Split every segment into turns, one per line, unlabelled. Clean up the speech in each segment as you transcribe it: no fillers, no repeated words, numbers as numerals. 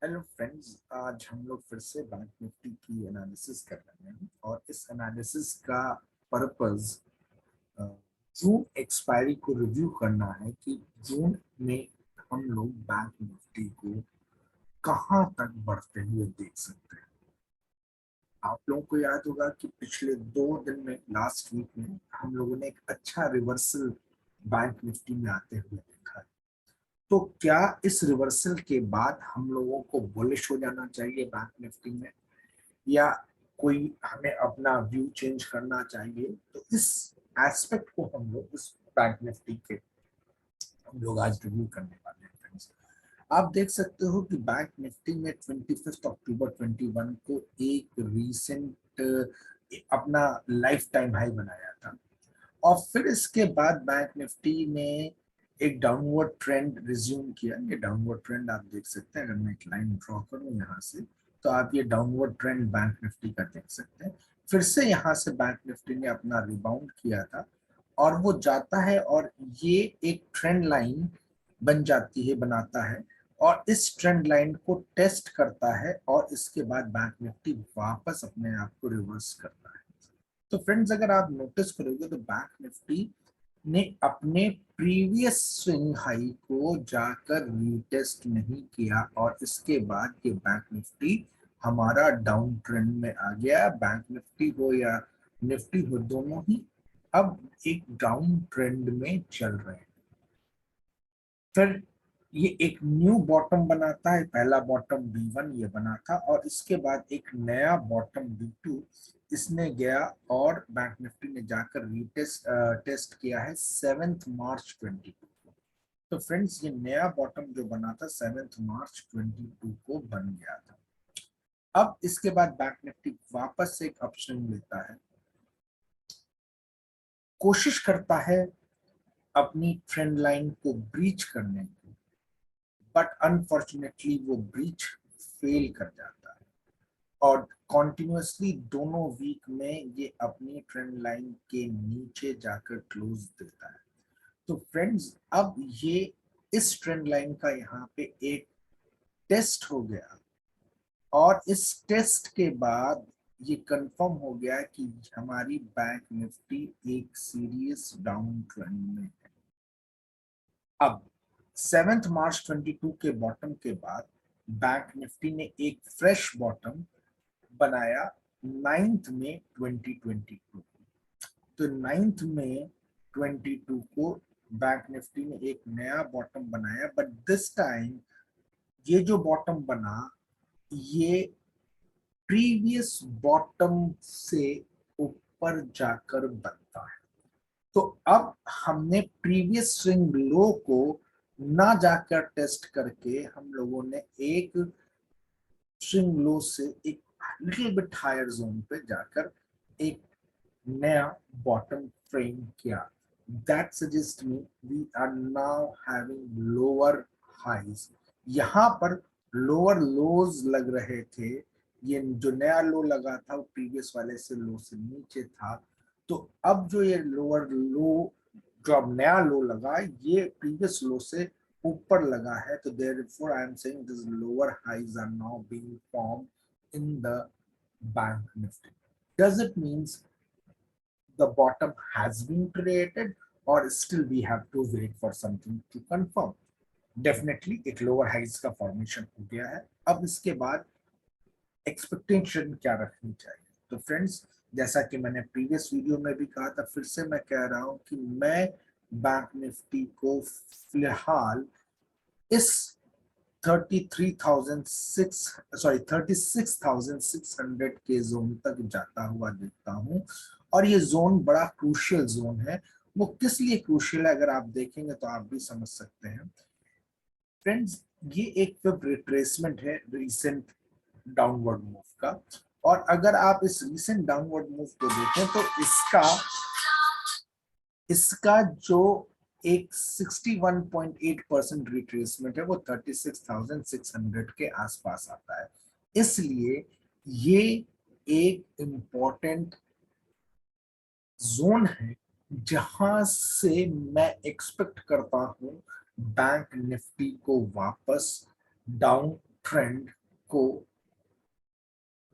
Hello friends, आज हम लोग फिर से बैंक निफ्टी की एनालिसिस कर रहे हैं और इस एनालिसिस का पर्पस जून एक्सपायरी को रिव्यू करना है कि जून में हम लोग बैंक निफ्टी को कहां तक बढ़ते हुए देख सकते हैं। आप लोगों को याद होगा कि पिछले 2 दिन में, लास्ट वीक में, हम लोगों ने एक अच्छा रिवर्सल बैंक निफ्टी में आते हुए देखा है। तो क्या इस रिवर्सल के बाद हम लोगों को बुलिश हो जाना चाहिए बैंक निफ्टी में, या कोई हमें अपना व्यू चेंज करना चाहिए? तो इस एस्पेक्ट को हम लोग इस बैंक निफ्टी के हम लोग आज रिव्यू करने वाले हैं फ्रेंड्स। आप देख सकते हो कि बैंक निफ्टी में 25 अक्टूबर 21 को एक रीसेंट अपना लाइफ टाइम हाई बनाया था, और फिर इसके बाद बैंक निफ्टी ने एक डाउनवर्ड ट्रेंड रिज्यूम किया। ये डाउनवर्ड ट्रेंड आप देख सकते हैं। अगर मैं एक लाइन ड्रॉ करूं यहाँ से, तो आप ये डाउनवर्ड ट्रेंड बैंक निफ्टी का देख सकते हैं। फिर से यहाँ से बैंक निफ्टी ने अपना रिबाउंड किया था, और वो जाता है और ये एक ट्रेंड लाइन बन जाती है, बनाता है, और इस ट्रेंड लाइन को टेस्ट करता है, और इसके बाद बैंक निफ्टी वापस अपने आप को रिवर्स करता है। तो फ्रेंड्स, अगर आप नोटिस करोगे तो बैंक निफ्टी ने अपने प्रीवियस स्विंग हाई को जाकर रीटेस्ट नहीं किया, और इसके बाद ये बैंक निफ्टी हमारा डाउन ट्रेंड में आ गया। बैंक निफ्टी हो या निफ्टी हो, दोनों ही अब एक डाउन ट्रेंड में चल रहे हैं। फिर ये एक न्यू बॉटम बनाता है। पहला बॉटम B1 ये बना था, और इसके बाद एक नया बॉटम B2 इसने गया, और बैंक निफ्टी ने जाकर रीटेस्ट टेस्ट किया है 7 मार्च 22 को। तो फ्रेंड्स, ये नया बॉटम जो बना था 7 मार्च 22 को बन गया था। अब इसके बाद बैंक निफ्टी वापस से एक अपस्विंग लेता है, कोशिश करता है अपनी ट्रेंड लाइन को ब्रीच करने की, बट अनफॉर्चुनेटली वो ब्रीच फेल कर जाता है, और कॉन्टिन्यूसली दोनों वीक में ये अपनी ट्रेंड लाइन के नीचे जाकर क्लोज देता है। तो फ्रेंड्स, अब ये इस ट्रेंड लाइन का यहाँ पे एक टेस्ट हो गया, और इस टेस्ट के बाद ये कंफर्म हो गया कि हमारी बैंक निफ्टी एक सीरियस डाउन ट्रेंड में है। अब 7 मार्च 22 के बॉटम के बाद बैंक निफ्टी ने एक फ्रेश बॉटम बनाया 9 मई 2022। तो 9 मई 2022 को बैंक निफ्टी ने एक नया बॉटम बनाया, बट दिस टाइम ये जो बॉटम बना, ये प्रीवियस बॉटम से ऊपर जाकर बनता है। तो अब हमने प्रीवियस स्विंग लो को ना जाकर टेस्ट करके, हम लोगों ने एक स्विंग लो से एक लिटिल बिट हायर जोन पे जाकर एक नया बॉटम फ्रेम किया। That suggest me we are now having lower highs. यहाँ पर लोअर लोज लग रहे थे। ये जो नया लो लगा था वो प्रीवियस वाले से लो से नीचे था। तो अब जो ये लोअर लो, जो अब नया लो लगा, ये प्रीवियस लो से ऊपर लगा है। तो therefore I am saying this lower highs are now being formed in the bank nifty. Does it means the bottom has been created, or still we have to wait for something to confirm? Definitely एक lower highs का formation हो गया है। अब इसके बाद expectation क्या रखनी चाहिए? तो फ्रेंड्स, जैसा कि मैंने प्रीवियस वीडियो में भी कहा था, फिर से मैं कह रहा हूं कि मैं बैंक निफ्टी को फिलहाल इस 36,600 के जोन तक जाता हुआ देखता हूं। और ये जोन बड़ा क्रूशियल जोन है। वो किस लिए क्रूशियल है, अगर आप देखेंगे तो आप भी समझ सकते हैं। फ्रेंड्स, ये एक रिट्रेसमेंट है रिसेंट डाउनवर्ड मूव का, और अगर आप इस रिसेंट डाउनवर्ड मूव को देखें तो इसका इसका जो एक 61.8% रिट्रेसमेंट है, वो 36,600 के आसपास आता है। इसलिए ये एक इम्पॉर्टेंट जोन है जहां से मैं एक्सपेक्ट करता हूं बैंक निफ्टी को वापस डाउन ट्रेंड को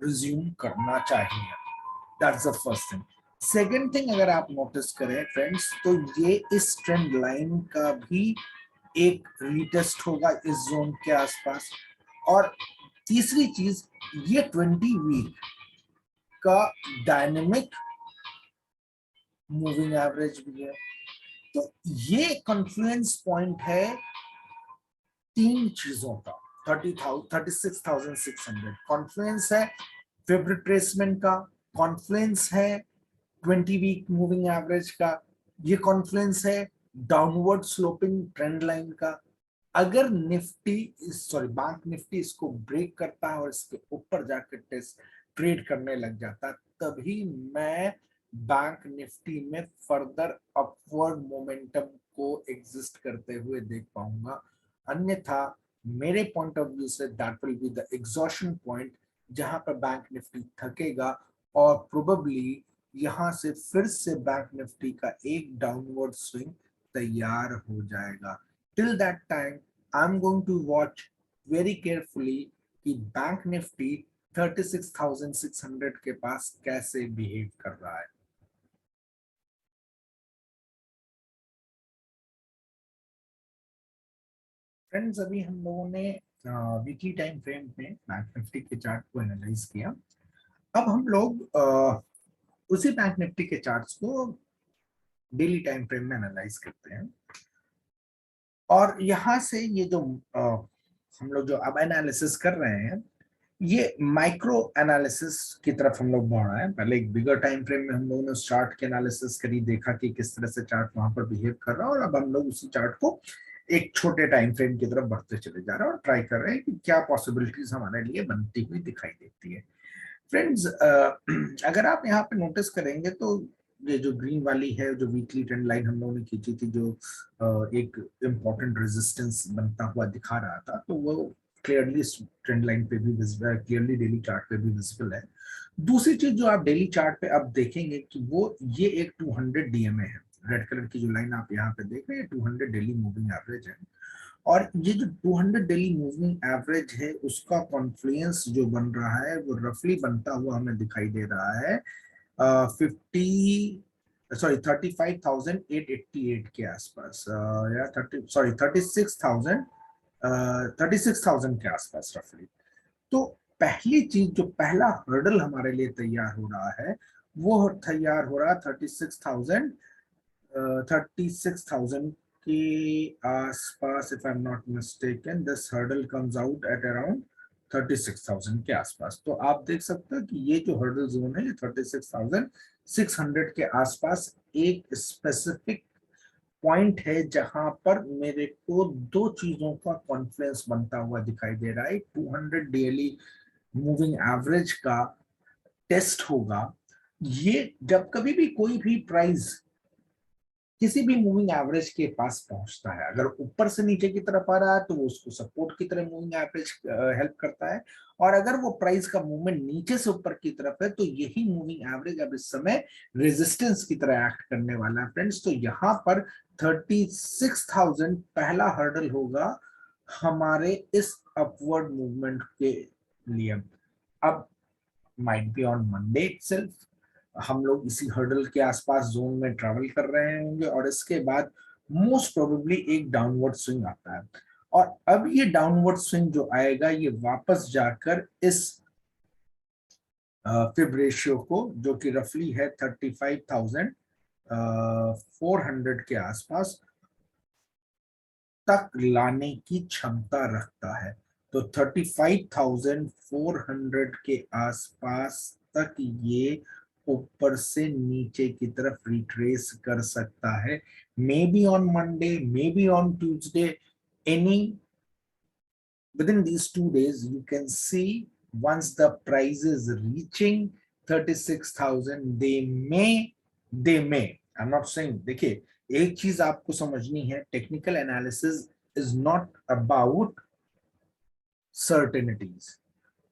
रिज्यूम करना चाहिए। That's the first thing. Second thing, अगर आप नोटिस करें फ्रेंड्स, तो ये इस ट्रेंड लाइन का भी एक रीटेस्ट होगा इस जोन के आसपास। और तीसरी चीज, ये 20 वीक का डायनेमिक मूविंग एवरेज भी है। तो ये कॉन्फ्लुएंस पॉइंट है तीन चीजों का। 36,600 कॉन्फ्लुएंस है फिब रिट्रेसमेंट का, कॉन्फ्लुएंस है 20 वीक मूविंग एवरेज का, ये कॉन्फ्लुएंस है डाउनवर्ड स्लोपिंग ट्रेंड लाइन का। अगर बैंक निफ्टी इसको ब्रेक करता है और इसके ऊपर जाकर टेस्ट ट्रेड करने लग जाता है, तभी मैं बैंक निफ्टी में फर्दर अपवर्ड मोमेंटम को एग्जिस्ट करते हुए देख पाऊंगा। अन्यथा मेरे point of view say that will be the exhaustion point, जहां पर बैंक निफ्टी थकेगा और प्रोबेबली यहां से फिर से बैंक निफ्टी का एक डाउनवर्ड स्विंग तैयार हो जाएगा। Till that time I am going to watch very carefully कि बैंक निफ्टी 36,600 के पास कैसे बिहेव कर रहा है। फ्रेंड्स, अभी हम लोगों ने वीकली टाइम फ्रेम में बैंक निफ्टी के चार्ट को एनालाइज किया। अब हम लोग उसी बैंक निफ्टी के चार्ट्स को डेली टाइम फ्रेम में एनालाइज करते हैं। और यहाँ से ये जो हम लोग जो अब एनालिसिस कर रहे हैं, ये माइक्रो एनालिसिस की तरफ हम लोग बढ़ रहे हैं। पहले एक बिगर टाइम फ्रेम में हम लोगों ने उस चार्ट की एनालिसिस करी, देखा कि किस तरह से चार्ट वहां पर बिहेव कर रहा है, और अब हम लोग उसी चार्ट को एक छोटे टाइम फ्रेम की तरफ बढ़ते चले जा रहे हैं और ट्राई कर रहे हैं कि क्या पॉसिबिलिटीज हमारे लिए बनती हुई दिखाई देती है। फ्रेंड्स, अगर आप यहाँ पे नोटिस करेंगे तो ये जो ग्रीन वाली है, जो वीकली ट्रेंड लाइन हम लोगों ने खींची थी, जो एक इम्पोर्टेंट रेजिस्टेंस बनता हुआ दिखा रहा था, तो वो क्लियरली ट्रेंड लाइन पे भी विजिबल है, क्लियरली डेली चार्ट पे भी विजिबल है। दूसरी चीज जो आप डेली चार्ट पे अब देखेंगे कि वो ये एक 200 डीएमए है। रेड कलर की जो लाइन आप यहाँ पे देख रहे हैं, 200 डेली मूविंग एवरेज है। और ये जो 200 डेली मूविंग एवरेज है, उसका कॉन्फ्लुएंस जो बन रहा है वो रफली बनता हुआ हमें दिखाई दे रहा है 35,888 के आसपास, या 36,000 के आसपास रफली। तो पहली चीज, जो पहला हर्डल हमारे लिए तैयार हो रहा है, वो तैयार हो रहा है 36,000 के आसपास। If I am not mistaken, this hurdle comes out at around 36,000 के आसपास। तो आप देख सकते हो कि ये जो हर्डल जोन है, ये 36,600 के आसपास एक स्पेसिफिक पॉइंट है, जहां पर मेरे को दो चीजों का कॉन्फ्लुएंस बनता हुआ दिखाई दे रहा है। 200 डेली मूविंग एवरेज का टेस्ट होगा। ये जब कभी भी कोई भी प्राइस किसी भी मूविंग एवरेज के पास पहुंचता है, अगर ऊपर से नीचे की तरफ आ रहा है तो वो उसको सपोर्ट की तरह मूविंग एवरेज हेल्प करता है, और अगर वो प्राइस का मूवमेंट नीचे से ऊपर की तरफ है तो यही मूविंग एवरेज अब इस समय रेजिस्टेंस की तरह एक्ट करने वाला है। फ्रेंड्स, तो यहाँ पर 36,000 पहला हर्डल होगा हमारे इस अपवर्ड मूवमेंट के लिए। अब might be on Monday itself हम लोग इसी हर्डल के आसपास जोन में ट्रैवल कर रहे होंगे, और इसके बाद मोस्ट प्रोबेबली एक डाउनवर्ड स्विंग आता है। और अब ये डाउनवर्ड स्विंग जो आएगा, ये वापस जाकर इस फिब रेशियो को, जो कि रफली है 35,400 के आसपास तक लाने की क्षमता रखता है। तो 35,400 के आसपास तक ये ऊपर से नीचे की तरफ रिट्रेस कर सकता है। May be on Monday, may be on Tuesday, any within these 2 days you can see, once the price is reaching 36,000, they may I'm not saying, देखिए एक चीज आपको समझनी है, technical analysis is not about certainties.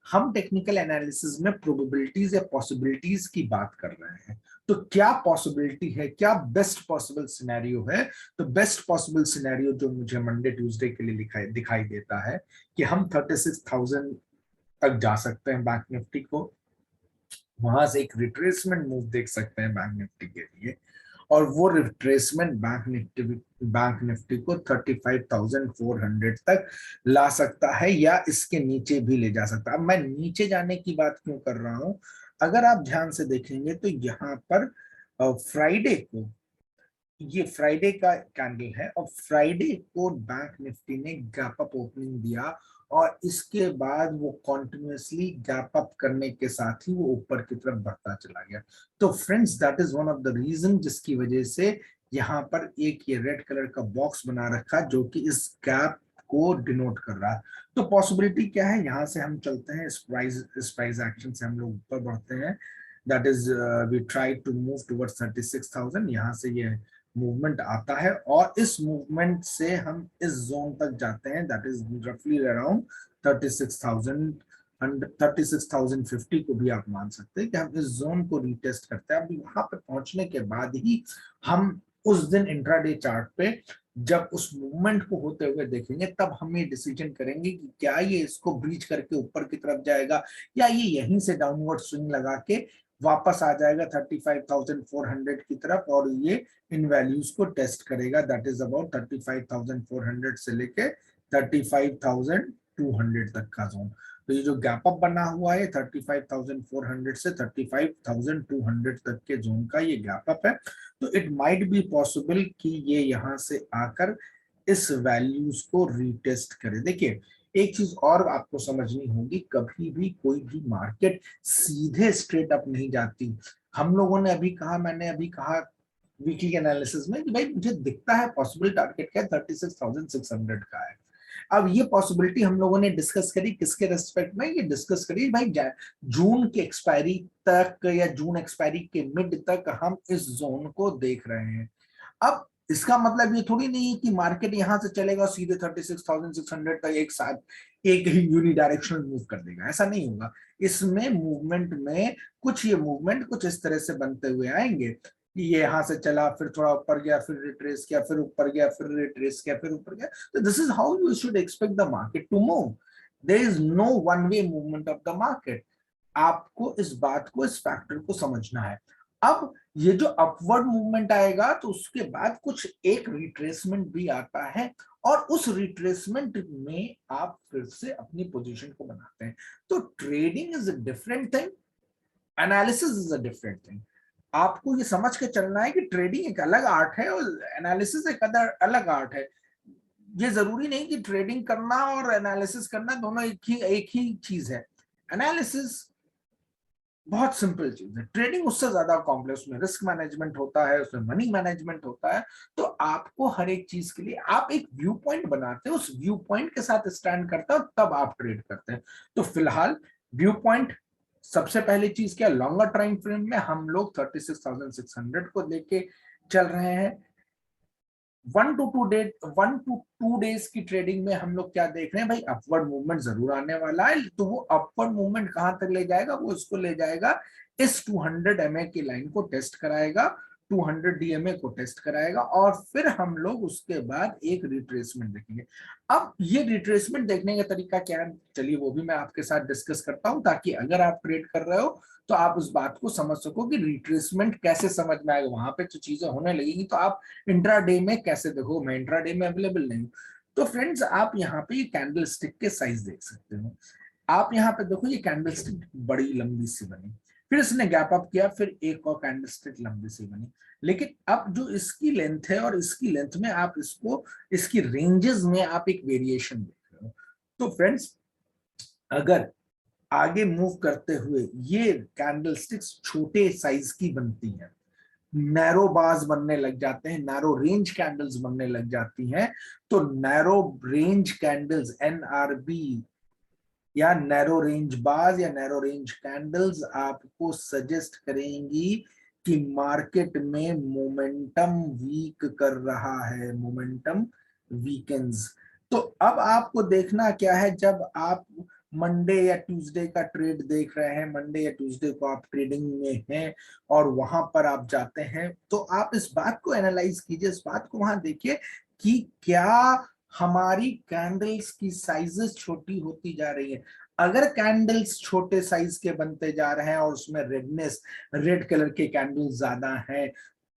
हम technical analysis में probabilities या possibilities की बात कर रहे हैं। तो क्या पॉसिबिलिटी है, क्या बेस्ट पॉसिबल सिनेरियो है? तो बेस्ट पॉसिबल सिनेरियो जो मुझे मंडे ट्यूसडे के लिए दिखाई देता है कि हम 36,000 तक जा सकते हैं बैंक निफ्टी को, वहां से एक रिट्रेसमेंट मूव देख सकते हैं बैंक निफ्टी के लिए, और वो रिट्रेसमेंट बैंक निफ्टी को 35,400 तक ला सकता है या इसके नीचे भी ले जा सकता है। अब मैं नीचे जाने की बात क्यों कर रहा हूं, अगर आप ध्यान से देखेंगे तो यहाँ पर फ्राइडे को, ये फ्राइडे का कैंडल है और फ्राइडे को बैंक निफ्टी ने गैप अप ओपनिंग दिया और इसके बाद वो कॉन्टिन्यूसली गैप अप करने के साथ ही वो ऊपर की तरफ बढ़ता चला गया। तो friends that is one of the reason जिसकी वजह से यहाँ पर एक ये रेड कलर का बॉक्स बना रखा जो कि इस गैप को डिनोट कर रहा है। तो पॉसिबिलिटी क्या है, यहाँ से हम चलते हैं, इस प्राइस एक्शन से हम लोग ऊपर बढ़ते हैं, that is we try to move towards 36,000, यहाँ से ये मूवमेंट आता है और इस मूवमेंट से हम इस जोन तक जाते हैं, दैट इज रफली अराउंड 36,000 एंड 36,050 को भी आप मान सकते हैं कि हम इस जोन को रीटेस्ट करते हैं। अभी वहां पे पहुंचने के बाद ही हम उस दिन इंट्राडे चार्ट पे जब उस मूवमेंट को होते हुए देखेंगे तब हम ये डिसीजन करेंगे कि क्या ये इसको ब्रीच करके ऊपर की तरफ जाएगा या ये यहीं से डाउनवर्ड स्विंग लगा के वापस आ जाएगा 35,400 की तरफ और ये इन वैल्यूज को टेस्ट करेगा, दैट इज अबाउट 35,400 से लेके 35,200 तक का जोन। तो ये जो गैप अप बना हुआ है 35,400 से 35,200 तक के जोन का ये गैप अप है। तो इट माइट बी पॉसिबल कि ये यहाँ से आकर इस वैल्यूज को रीटेस्ट करे। देखिए एक चीज और आपको समझनी होगी, कभी भी कोई भी मार्केट सीधे स्ट्रेट अप नहीं जाती। हम लोगों ने अभी कहा, मैंने अभी कहा वीकली एनालिसिस में कि भाई मुझे दिखता है पॉसिबल टारगेट क्या है 36,600 का है। अब ये पॉसिबिलिटी हम लोगों ने डिस्कस करी किसके रेस्पेक्ट में, ये डिस्कस करी भाई जून के एक्सपायरी तक या जून एक्सपायरी के मिड तक हम इस जोन को देख रहे हैं। अब इसका मतलब ये थोड़ी नहीं है कि मार्केट यहां से चलेगा सीधे 36,600 तक एक साथ एक ही यूनिडायरेक्शनल मूव कर देगा, ऐसा नहीं होगा। इसमें मूवमेंट में कुछ ये मूवमेंट कुछ इस तरह से बनते हुए आएंगे, ये यहाँ से चला फिर थोड़ा ऊपर गया फिर रिट्रेस किया फिर ऊपर गया फिर रिट्रेस किया फिर ऊपर गया। तो this is how you should expect the market to move, there is no one way movement of the market. आपको इस बात को, इस फैक्टर को समझना है। अब ये जो अपवर्ड मूवमेंट आएगा तो उसके बाद कुछ एक रिट्रेसमेंट भी आता है और उस रिट्रेसमेंट में आप फिर से अपनी पोजीशन को बनाते हैं। तो trading is a different thing, analysis is a different thing. आपको ये समझ के चलना है कि ट्रेडिंग एक अलग आर्ट है और एनालिसिस एक अलग आर्ट है। ये जरूरी नहीं कि ट्रेडिंग करना और एनालिसिस करना दोनों एक ही चीज है। एनालिसिस बहुत सिंपल चीज है, ट्रेडिंग उससे ज्यादा कॉम्प्लेक्स, में रिस्क मैनेजमेंट होता है, उसमें मनी मैनेजमेंट होता है। तो आपको हर एक चीज के लिए आप एक व्यू पॉइंट बनाते हैं, उस व्यू पॉइंट के साथ स्टैंड करते हैं तब आप ट्रेड करते हैं। तो फिलहाल व्यू पॉइंट सबसे पहली चीज क्या, लॉन्गर टाइम फ्रेम में हम लोग 36,600 को लेके चल रहे हैं। 1 to 2 डेज की ट्रेडिंग में हम लोग क्या देख रहे हैं भाई, अपवर्ड मूवमेंट जरूर आने वाला है। तो वो अपवर्ड मूवमेंट कहां तक ले जाएगा, वो इसको ले जाएगा इस 200 MA की लाइन को टेस्ट कराएगा, 200 DMA को टेस्ट कराएगा और फिर हम लोग उसके बाद एक रिट्रेसमेंट देखेंगे। अब ये रिट्रेसमेंट देखने का तरीका क्या है, चलिए वो भी मैं आपके साथ डिस्कस करता हूं ताकि अगर आप ट्रेड कर रहे हो तो आप उस बात को समझ सको कि रिट्रेसमेंट कैसे समझ में आएगा। वहां पे तो चीजें होने लगेगी तो आप इंट्राडे में कैसे देखो, मैं इंट्राडे में अवेलेबल नहीं हूं। तो फ्रेंड्स आप यहाँ पे ये कैंडल स्टिक के साइज देख सकते हो। आप यहाँ पे देखो ये कैंडल स्टिक बड़ी लंबी सी बनी, फिर इसने गैप अप किया, फिर एक और कैंडल स्टिक लंबी सी बनी। लेकिन अब जो इसकी लेंथ है और इसकी लेंथ में आप इसको, इसकी रेंजेस में आप एक वेरिएशन देख रहे हो। तो फ्रेंड्स अगर आगे मूव करते हुए ये कैंडल स्टिक्स छोटे साइज की बनती हैं, नैरो बार्स बनने लग जाते हैं, नैरो रेंज कैंडल्स बनने लग जाती हैं, तो नैरो रेंज कैंडल्स NRB या नैरो रेंज बार्स या नैरो रेंज कैंडल्स आपको सजेस्ट करेंगी कि मार्केट में मोमेंटम वीक कर रहा है, मोमेंटम वीकेंस। तो अब आपको देखना क्या है, जब आप मंडे या ट्यूसडे का ट्रेड देख रहे हैं, मंडे या ट्यूसडे को आप ट्रेडिंग में हैं और वहां पर आप जाते हैं, तो आप इस बात को एनालाइज कीजिए, इस बात को वहां देखिए कि क्या हमारी कैंडल्स की साइजेस छोटी होती जा रही है। अगर कैंडल्स छोटे साइज के बनते जा रहे हैं और उसमें रेडनेस, रेड कलर के कैंडल्स ज्यादा हैं,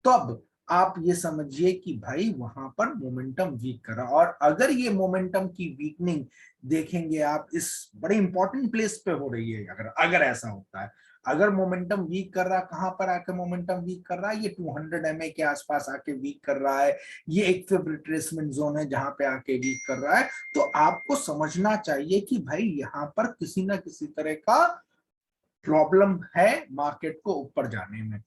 तब आप ये समझिए कि भाई वहां पर मोमेंटम वीक करा। और अगर ये मोमेंटम की वीकनिंग देखेंगे आप इस बड़े इंपॉर्टेंट प्लेस पे हो रही है, अगर अगर ऐसा होता है, अगर मोमेंटम वीक कर रहा है, कहां पर आके मोमेंटम वीक कर रहा है, ये 200 MA के आसपास आके वीक कर रहा है, ये एक फिर रिट्रेसमेंट जोन है जहां पे आके वीक कर रहा है, तो आपको समझना चाहिए कि भाई यहां पर किसी ना किसी तरह का प्रॉब्लम है मार्केट को ऊपर जाने में।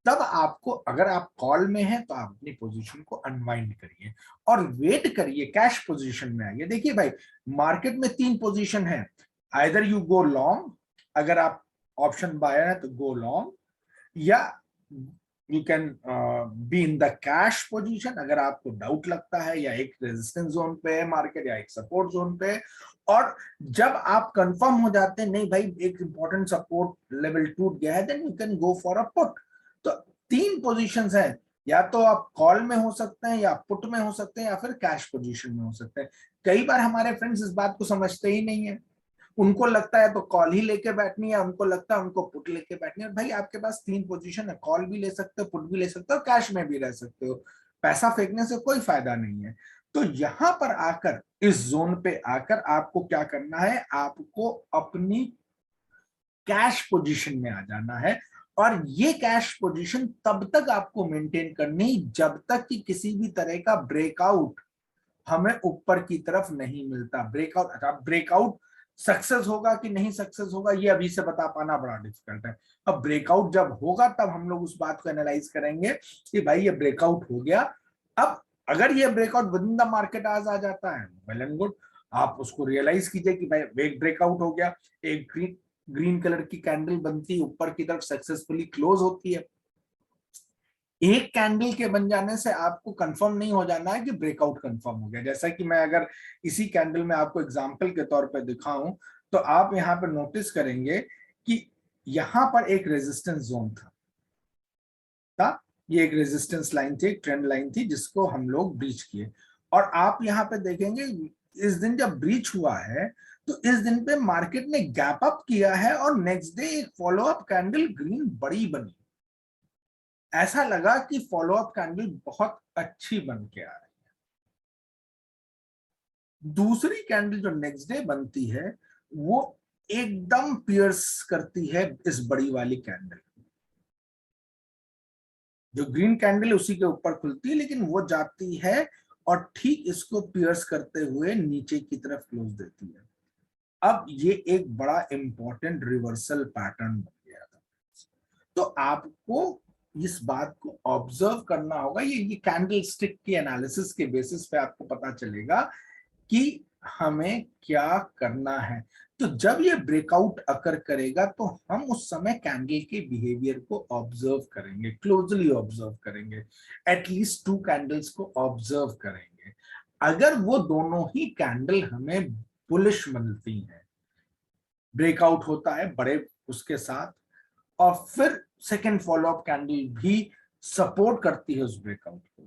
तब आपको, अगर आप कॉल में हैं तो आप अपनी पोजीशन को अनवाइंड करिए और वेट करिए, कैश पोजीशन में आइए। देखिए भाई, मार्केट में 3 पोजीशन है, आइदर यू गो लॉन्ग, अगर आप ऑप्शन बायर है तो गो लॉन्ग, या you can be in the cash position अगर आपको डाउट लगता है, या एक रेजिस्टेंस जोन पे है मार्केट या एक सपोर्ट जोन पे है। और जब आप कंफर्म हो जाते हैं नहीं भाई एक इंपॉर्टेंट सपोर्ट लेवल टूट गया है, then you can go for a put. तो 3 पोजीशंस हैं, या तो आप कॉल में हो सकते हैं, या पुट में हो सकते हैं, या फिर कैश पोजीशन में हो सकते हैं। कई बार हमारे फ्रेंड्स इस बात को समझते ही नहीं है, उनको लगता है तो कॉल ही लेके बैठनी है, उनको लगता है उनको पुट लेके बैठनी है। भाई आपके पास 3 पोजीशन है, कॉल भी ले सकते हो, पुट भी ले सकते हो, कैश में भी रह सकते हो, पैसा फेंकने से कोई फायदा नहीं है। तो यहां पर आकर, इस जोन पे आकर आपको क्या करना है, आपको अपनी कैश पोजीशन में आ जाना है। और ये कैश पोजीशन तब तक आपको मेंटेन करनी जब तक कि किसी भी तरह का ब्रेकआउट हमें ऊपर की तरफ नहीं मिलता। ब्रेकआउट, अच्छा ब्रेकआउट सक्सेस होगा कि नहीं सक्सेस होगा ये अभी से बता पाना बड़ा डिफिकल्ट है। अब ब्रेकआउट जब होगा तब हम लोग उस बात को एनालाइज करेंगे कि भाई ये ब्रेकआउट हो गया। अब अगर ये breakout with in the market आज आ जाता है, वेल एंड गुड, आप उसको रियलाइज कीजिए कि भाई एक ब्रेकआउट हो गया, एक ग्रीन ग्रीन कलर की कैंडल बनती है ऊपर की तरफ, सक्सेसफुली क्लोज होती है। एक कैंडल के बन जाने से आपको कंफर्म नहीं हो जाना है कि ब्रेकआउट कंफर्म हो गया। जैसा कि मैं अगर इसी कैंडल में आपको एग्जांपल के तौर पर दिखाऊं, तो आप यहां पर नोटिस करेंगे कि यहां पर एक रेजिस्टेंस जोन था, ये एक रेजिस्टेंस लाइन थी, एक ट्रेंड लाइन थी जिसको हम लोग ब्रीच किए। और आप यहां पे देखेंगे इस दिन जब ब्रीच हुआ है तो इस दिन पे मार्केट ने गैप अप किया है और नेक्स्ट डे एक फॉलो अप कैंडल ग्रीन बड़ी बनी। ऐसा लगा कि फॉलो अप कैंडल बहुत अच्छी बन के आ रही है। दूसरी कैंडल जो नेक्स्ट डे बनती है वो एकदम पियर्स करती है इस बड़ी वाली कैंडल, जो ग्रीन कैंडल उसी के ऊपर खुलती है, लेकिन वो जाती है और ठीक इसको पियर्स करते हुए नीचे की तरफ क्लोज देती है। अब ये एक बड़ा इंपॉर्टेंट रिवर्सल पैटर्न बन गया था। तो आपको इस बात को ऑब्जर्व करना होगा, ये कैंडल स्टिक की एनालिसिस के बेसिस पे आपको पता चलेगा कि हमें क्या करना है। तो जब ये ब्रेकआउट अकर करेगा तो हम उस समय कैंडल के बिहेवियर को ऑब्जर्व करेंगे, क्लोजली ऑब्जर्व करेंगे, एटलीस्ट 2 कैंडल्स को ऑब्जर्व करेंगे। अगर वो दोनों ही कैंडल हमें बुलिश मिलती हैं, ब्रेकआउट होता है बड़े उसके साथ, और फिर सेकेंड फॉलोअप कैंडल भी सपोर्ट करती है उस ब्रेकआउट को,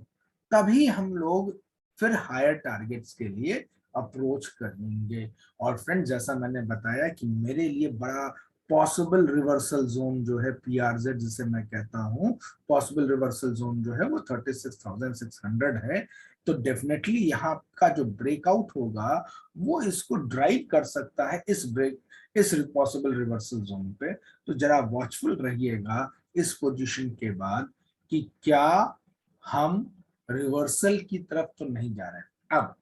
तभी हम लोग फिर हायर टारगेट्स के लिए अप्रोच करेंगे। और फ्रेंड जैसा मैंने बताया कि मेरे लिए बड़ा पॉसिबल रिवर्सल जोन जो है पीआरजेड जिसे मैं कहता हूं, पॉसिबल रिवर्सल जोन जो है वो 36,600 है। तो डेफिनेटली यहाँ का जो ब्रेकआउट होगा वो इसको ड्राइव कर सकता है इस पॉसिबल रिवर्सल जोन पे। तो जरा वॉचफुल रहिएगा इस पोजीशन के बाद कि क्या हम रिवर्सल की तरफ तो नहीं जा रहे हैं। अब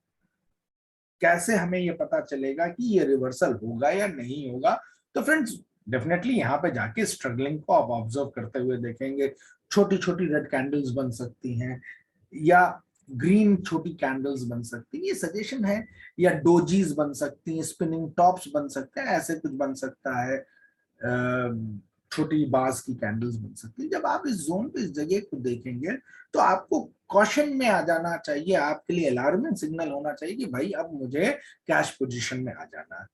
कैसे हमें ये पता चलेगा कि ये रिवर्सल होगा या नहीं होगा? तो फ्रेंड्स डेफिनेटली यहाँ पे जाके स्ट्रगलिंग को आप ऑब्जर्व करते हुए देखेंगे। छोटी छोटी रेड कैंडल्स बन सकती हैं या ग्रीन छोटी कैंडल्स बन सकती हैं, ये सजेशन है, या डोजीज बन सकती हैं, स्पिनिंग टॉप्स बन सकते हैं, ऐसे कुछ बन सकता है, छोटी बाज की कैंडल्स बन सकती है। जब आप इस जोन पे इस जगह को देखेंगे तो आपको कॉशन में आ जाना चाहिए, आपके लिए अलार्मिंग सिग्नल होना चाहिए कि भाई अब मुझे कैश पोजीशन में आ जाना है।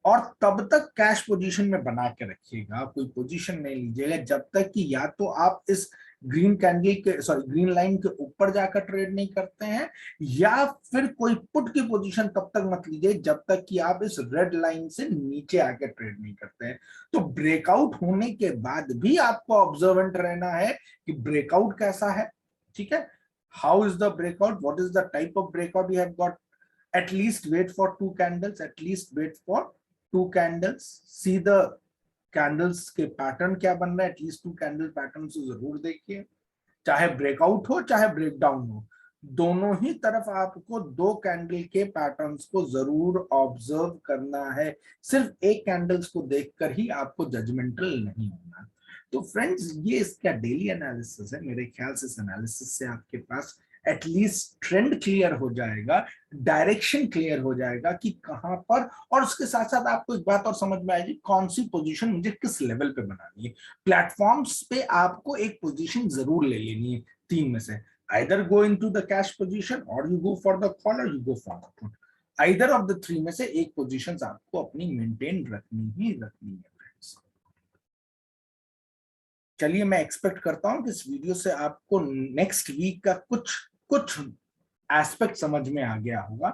और तब तक कैश पोजीशन में बना के रखिएगा, कोई पोजीशन नहीं लीजिएगा जब तक कि या तो आप इस ग्रीन कैंडल के ग्रीन लाइन के ऊपर जाकर ट्रेड नहीं करते हैं, या फिर कोई पुट की पोजीशन तब तक मत लीजिए जब तक कि आप इस रेड लाइन से नीचे आके ट्रेड नहीं करते हैं। तो ब्रेकआउट होने के बाद भी आपको ऑब्जर्वेंट रहना है कि ब्रेकआउट कैसा है, ठीक है। How is the breakout, what is the type of breakout you have got, at least wait for two candles, at least wait for two candles, see the candles के पैटर्न क्या बन रहा है, एटलीस्ट टू कैंडल पैटर्न से जरूर देखिए, चाहे breakout हो चाहे ब्रेकडाउन हो, दोनों ही तरफ आपको दो कैंडल के पैटर्न्स को जरूर ऑब्जर्व करना है। सिर्फ एक कैंडल्स को देखकर ही आपको जजमेंटल नहीं होना। तो फ्रेंड्स, ये इसका डेली एनालिसिस है। मेरे ख्याल से इस एनालिसिस से आपके पास एटलीस्ट ट्रेंड क्लियर हो जाएगा, डायरेक्शन क्लियर हो जाएगा कि कहां पर, और उसके साथ साथ आपको एक बात और समझ में आएगी कौन सी पोजीशन मुझे किस लेवल पे बनानी है। प्लेटफॉर्म्स पे आपको एक पोजीशन जरूर ले लेनी है तीन में से, either go into the cash position or you go for the call or you go for the put, either of the three में से एक पोजीशंस आपको अपनी मेंटेन रखनी ही रखनी है फ्रेंड्स। चलिए, मैं एक्सपेक्ट करता हूं कि इस वीडियो से आपको नेक्स्ट वीक का कुछ एस्पेक्ट समझ में आ गया होगा।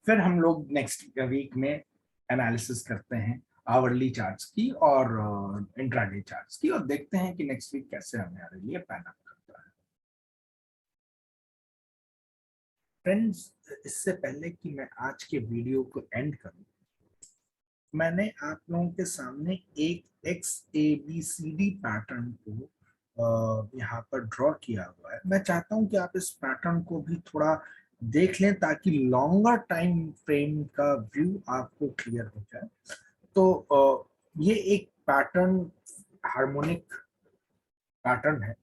फिर हम लोग नेक्स्ट वीक में एनालिसिस करते हैं आवरली चार्ट्स की और इंट्राडे चार्ट्स की, और देखते हैं कि नेक्स्ट वीक कैसे हमारे लिए पैन अप करता है। फ्रेंड्स, इससे पहले कि मैं आज के वीडियो को एंड करूं, मैंने आप लोगों के सामने एक XABCD पैटर्न को यहाँ पर ड्रॉ किया हुआ है। मैं चाहता हूं कि आप इस पैटर्न को भी थोड़ा देख लें ताकि लॉन्गर टाइम फ्रेम का व्यू आपको क्लियर हो जाए। तो ये एक पैटर्न हार्मोनिक पैटर्न है।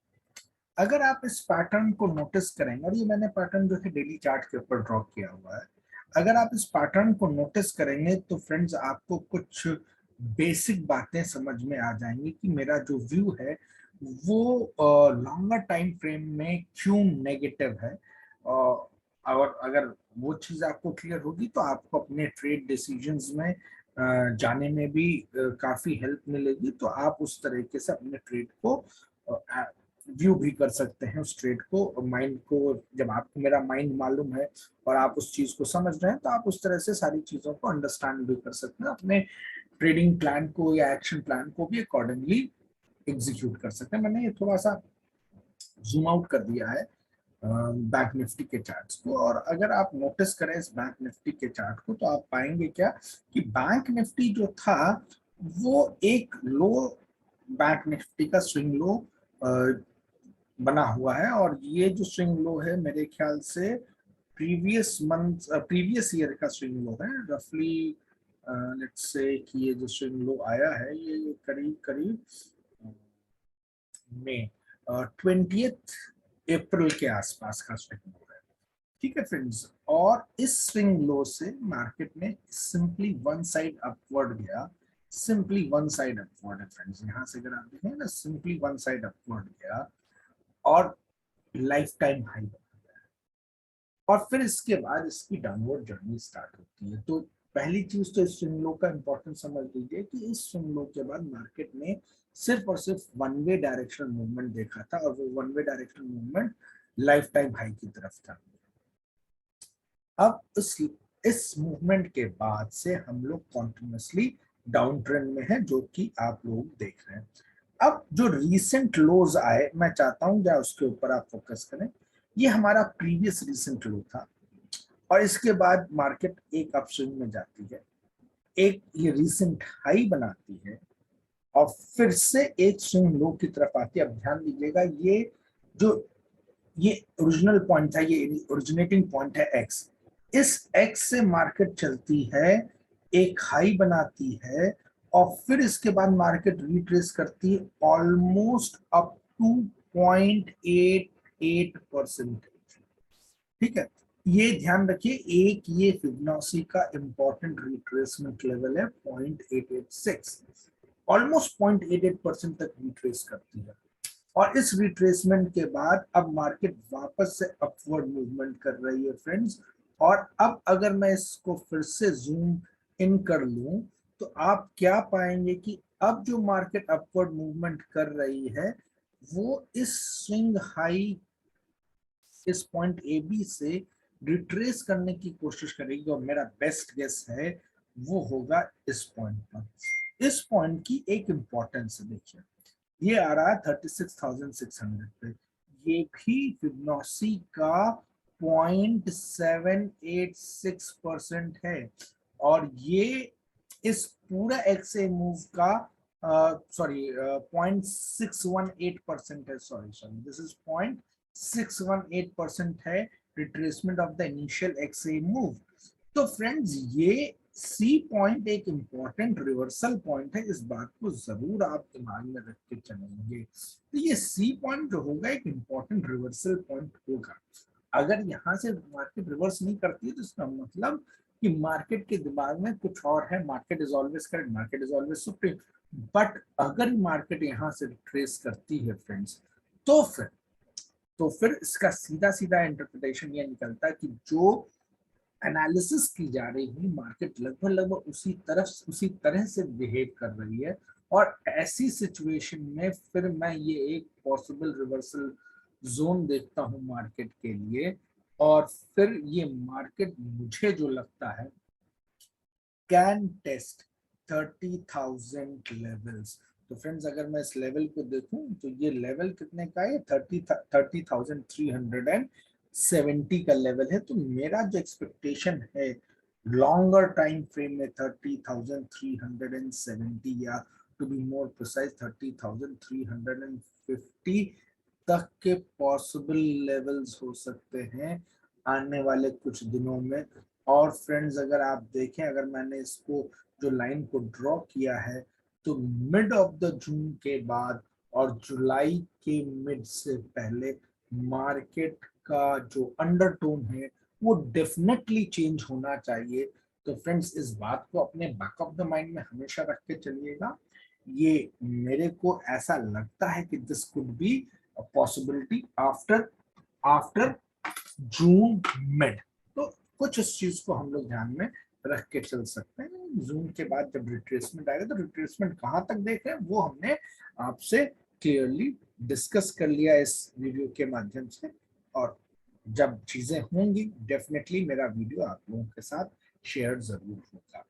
अगर आप इस पैटर्न को नोटिस करेंगे, और ये मैंने पैटर्न जो है डेली चार्ट के ऊपर ड्रॉ किया हुआ है, अगर आप इस पैटर्न को नोटिस करेंगे तो फ्रेंड्स आपको कुछ बेसिक बातें समझ में आ जाएंगी कि मेरा जो व्यू है वो लॉन्गर टाइम फ्रेम में क्यों नेगेटिव है। और अगर वो चीज आपको क्लियर होगी तो आपको अपने ट्रेड डिसीजंस में जाने में भी काफी हेल्प मिलेगी। तो आप उस तरीके से अपने ट्रेड को व्यू भी कर सकते हैं, उस ट्रेड को, माइंड को। जब आपको मेरा माइंड मालूम है और आप उस चीज को समझ रहे हैं तो आप उस तरह से सारी चीजों को अंडरस्टैंड भी कर सकते हैं, अपने ट्रेडिंग प्लान को या एक्शन प्लान को भी अकॉर्डिंगली एग्जीक्यूट कर सकते हैं। मैंने ये थोड़ा सा जूम आउट कर दिया है बैंक निफ्टी के चार्ट्स को, और अगर आप नोटिस करें इस बैंक निफ्टी के चार्ट को तो आप पाएंगे क्या कि बैंक निफ्टी जो था वो एक लो, बैंक निफ्टी का स्विंग लो बना हुआ है, और ये जो स्विंग लो है मेरे ख्याल से प्रीवियस ईयर का स्विंग लो है रफली। लेट्स से कि ये जो स्विंग लो आया है ये करीब करीब में 20th अप्रैल के आसपास का स्विंग लो है, ठीक है फ्रेंड्स। और इस स्विंग लो से मार्केट में सिंपली वन साइड अपवर्ड गया, सिंपली वन साइड अपवर्ड है फ्रेंड्स। यहाँ से अगर आप देखें ना, सिंपली वन साइड अपवर्ड गया और लाइफ टाइम हाई बना गया, और फिर इसके बाद इसकी डाउनवर्ड जर्नी स्टार्ट होती है। तो पहली चीज तो इस स्विंग लो का इंपॉर्टेंस समझ लीजिए कि इस स्विंग लो के बाद मार्केट ने सिर्फ और सिर्फ वन वे डायरेक्शनल मूवमेंट देखा था, और वो one way directional movement life time high की तरफ था। अब इस मूवमेंट के बाद से हम लोग कॉन्टिन्यूसली डाउन ट्रेंड में है, जो कि आप लोग देख रहे हैं। अब जो रीसेंट लोज आए, मैं चाहता हूं क्या उसके ऊपर आप फोकस करें। ये हमारा प्रीवियस रीसेंट लो था, और इसके बाद मार्केट एक अपस्विंग में जाती है, एक ये रीसेंट हाई बनाती है, और फिर से एक स्विंग लो की तरफ आती है। अब ध्यान दीजिएगा, ये ओरिजिनल पॉइंट था, ये ओरिजिनेटिंग पॉइंट है एक्स। इस एक्स से मार्केट चलती है, एक हाई बनाती है, और फिर इसके बाद मार्केट रिट्रेस करती है ऑलमोस्ट अप टू 0.88%, ठीक है। ये ध्यान रखिए, एक ये फिबोनाची का इंपॉर्टेंट रिट्रेसमेंट लेवल है 0.886, ऑलमोस्ट 0.88% तक रिट्रेस करती है। और इस रिट्रेसमेंट के बाद अब मार्केट वापस से अपवर्ड मूवमेंट कर रही है फ्रेंड्स। और अब अगर मैं इसको फिर से जूम इन कर लूं तो आप क्या पाएंगे कि अब जो मार्केट अपवर्ड मूवमेंट कर रही है वो इस स्विंग हाई, इस पॉइंट ए बी से रिट्रेस करने की कोशिश करेगी, और मेरा बेस्ट गेस है वो होगा इस पॉइंट पर। इस पॉइंट की एक इंपॉर्टेंस है, देखिए ये आ रहा है 36,600 पे, ये भी फिबोनाची का 0.786% है, और ये इस पूरा एक्सए मूव का सॉरी 0.618% है, सॉरी सॉरी दिस इज 0.618% है retracement of the initial XA move. तो फ्रेंड्स ये सी पॉइंट एक इंपॉर्टेंट रिवर्सल पॉइंट है, इस बात को जरूर आप दिमाग में रख के चलेंगे। तो ये सी पॉइंट जो होगा एक इंपॉर्टेंट रिवर्सल पॉइंट होगा। अगर यहाँ से मार्केट रिवर्स नहीं करती है तो इसका मतलब कि मार्केट के दिमाग में कुछ और है, market is always correct, market is always supreme. But अगर मार्केट यहाँ से ट्रेस करती है फ्रेंड्स, तो फिर इसका सीधा सीधा इंटरप्रिटेशन ये निकलता है कि जो एनालिसिस की जा रही है मार्केट लगभग लगभग उसी तरह से बिहेव कर रही है, और ऐसी सिचुएशन में फिर मैं ये एक पॉसिबल रिवर्सल जोन देखता हूं मार्केट के लिए। और फिर ये मार्केट मुझे जो लगता है कैन टेस्ट 30,000 लेवल्स। तो फ्रेंड्स अगर मैं इस लेवल को देखूं तो ये लेवल कितने का है, 30,370 का लेवल है। तो मेरा जो एक्सपेक्टेशन है लॉन्गर टाइम फ्रेम में 30,370, या टू बी मोर प्रिसाइज 30,350 तक के पॉसिबल लेवल्स हो सकते हैं आने वाले कुछ दिनों में। और फ्रेंड्स अगर आप देखें, अगर मैंने इसको जो लाइन को ड्रॉ किया है, तो मिड ऑफ द जून के बाद और जुलाई के मिड से पहले मार्केट का जो अंडरटोन है वो डेफिनेटली चेंज होना चाहिए। तो फ्रेंड्स इस बात को अपने बैक ऑफ द माइंड में हमेशा रख के चलिएगा। ये मेरे को ऐसा लगता है कि this could be a possibility after after June mid. तो कुछ इस चीज को हम लोग ध्यान में रख के चल सकते हैं। जून के बाद जब रिट्रेसमेंट आएगा तो रिट्रेसमेंट कहाँ तक देख रहे हैं वो हमने आपसे क्लियरली डिस्कस कर लिया इस वीडियो के माध्यम से। और जब चीजें होंगी डेफिनेटली मेरा वीडियो आप लोगों के साथ शेयर जरूर होगा।